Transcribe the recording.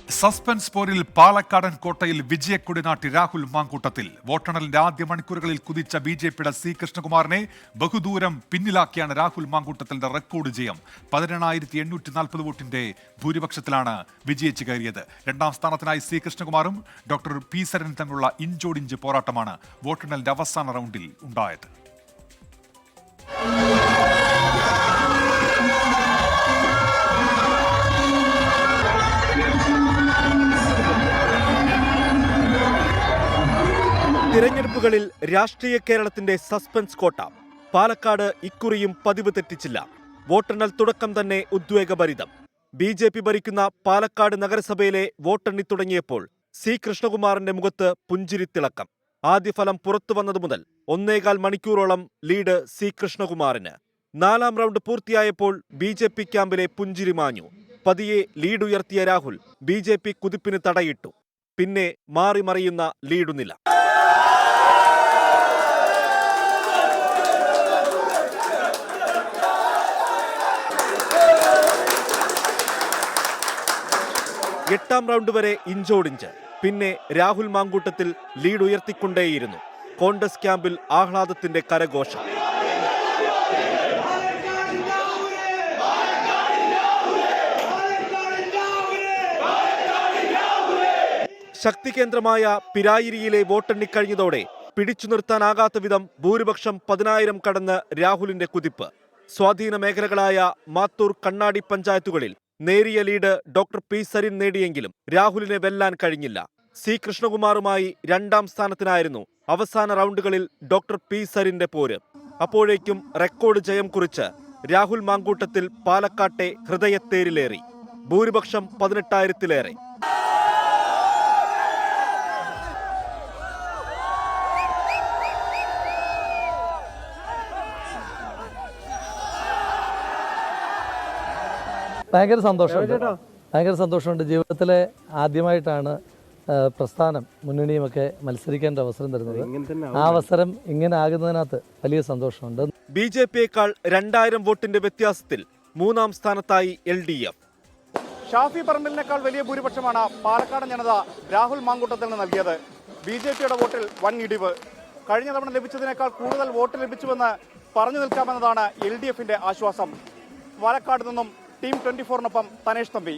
Suspense പോരിൽ പാലക്കാടൻ കോട്ടയിൽ വിജയക്കൊടി നാട്ടി രാഹുൽ മാങ്കൂട്ടത്തിൽ. വോട്ടെണ്ണലിന്റെ ആദ്യ മണിക്കൂറുകളിൽ കുതിച്ച ബിജെപിയുടെ സി കൃഷ്ണകുമാറിനെ ബഹുദൂരം പിന്നിലാക്കിയാണ് രാഹുൽ മാങ്കൂട്ടത്തിന്റെ റെക്കോർഡ് ജയം. 18,840 വോട്ടിന്റെ ഭൂരിപക്ഷത്തിലാണ് വിജയിച്ചു കയറിയത്. രണ്ടാം സ്ഥാനത്തിനായി സി കൃഷ്ണകുമാറും ഡോക്ടർ പി സരനും തമ്മിലുള്ള ഇഞ്ചോടിഞ്ച് പോരാട്ടമാണ് വോട്ടെണ്ണലിന്റെ അവസാന റൗണ്ടിൽ ഉണ്ടായത്. തിരഞ്ഞെടുപ്പുകളിൽ രാഷ്ട്രീയ കേരളത്തിന്റെ സസ്പെൻസ് കോട്ട. പാലക്കാട് ഇക്കുറിയും പതിവ് തെറ്റിച്ചില്ല. വോട്ടെണ്ണൽ തുടക്കം തന്നെ ഉദ്വേഗഭരിതം. ബിജെപി ഭരിക്കുന്ന പാലക്കാട് നഗരസഭയിലെ വോട്ടെണ്ണി തുടങ്ങിയപ്പോൾ സി കൃഷ്ണകുമാറിന്റെ മുഖത്ത് പുഞ്ചിരിത്തിളക്കം. ആദ്യ ഫലം പുറത്തുവന്നതു മുതൽ 1.25 മണിക്കൂറോളം ലീഡ് സി കൃഷ്ണകുമാറിന്. 4ാം റൗണ്ട് പൂർത്തിയായപ്പോൾ ബിജെപി ക്യാമ്പിലെ പുഞ്ചിരി മാഞ്ഞു. പതിയെ ലീഡ് ഉയർത്തിയ രാഹുൽ ബിജെപി കുതിപ്പിന് തടയിട്ടു. പിന്നെ മാറിമറിയുന്ന ലീഡുനില. എട്ടാം റൗണ്ട് വരെ ഇഞ്ചോടിഞ്ച്. പിന്നെ രാഹുൽ മാങ്കൂട്ടത്തിൽ ലീഡ് ഉയർത്തിക്കൊണ്ടേയിരുന്നു. കോൺഗ്രസ് ക്യാമ്പിൽ ആഹ്ലാദത്തിന്റെ കരഘോഷം. ശക്തി കേന്ദ്രമായ പിരായിരിയിലെ വോട്ടെണ്ണിക്കഴിഞ്ഞതോടെ പിടിച്ചു നിർത്താനാകാത്ത വിധം ഭൂരിപക്ഷം 10,000 കടന്ന് രാഹുലിന്റെ കുതിപ്പ്. സ്വാധീന മേഖലകളായ മാത്തൂർ, കണ്ണാടി പഞ്ചായത്തുകളിൽ നേരിയ ലീഡ് ഡോക്ടർ പി സരിൻ നേടിയെങ്കിലും രാഹുലിനെ വെല്ലാൻ കഴിഞ്ഞില്ല. സി കൃഷ്ണകുമാറുമായി 2ാം സ്ഥാനത്തിനായിരുന്നു അവസാന റൗണ്ടുകളിൽ ഡോക്ടർ പി സരിന്റെ പോര്. അപ്പോഴേക്കും റെക്കോർഡ് ജയം കുറിച്ച് രാഹുൽ മാങ്കൂട്ടത്തിൽ പാലക്കാട്ടെ ഹൃദയത്തേരിലേറി. ഭൂരിപക്ഷം 18,000-ലേറെ. ഭയങ്കര സന്തോഷമുണ്ട്. ജീവിതത്തിലെ ആദ്യമായിട്ടാണ് പ്രസ്ഥാനം മുന്നണിയുമൊക്കെ മത്സരിക്കാൻ ഒരു അവസരം തരുന്നത്. ആ അവസരം ഇങ്ങനെ ആകുന്നതിനകത്ത് വലിയ സന്തോഷമുണ്ട്. ബിജെപിയേക്കാൾ 2000 വോട്ടിന്റെ വ്യത്യാസത്തിൽ 3ാം സ്ഥാനത്തായി LDF. ഷാഫി പറമ്പലിനേക്കാൾ വലിയ ഭൂരിപക്ഷമാണ് പാലക്കാട് ജനത രാഹുൽ മാങ്കൂട്ടത്തിന് നൽകിയത്. ബിജെപിയുടെ വോട്ടിൽ വൻ ഇടിവ്. കഴിഞ്ഞ തവണ ലഭിച്ചതിനേക്കാൾ കൂടുതൽ വോട്ട് ലഭിച്ചുവെന്ന് പറഞ്ഞു നിൽക്കാമെന്നതാണ് LDFന്റെ ആശ്വാസം. പാലക്കാട് നിന്നും ടീം 24-നൊപ്പം തനേഷ് തമ്പി.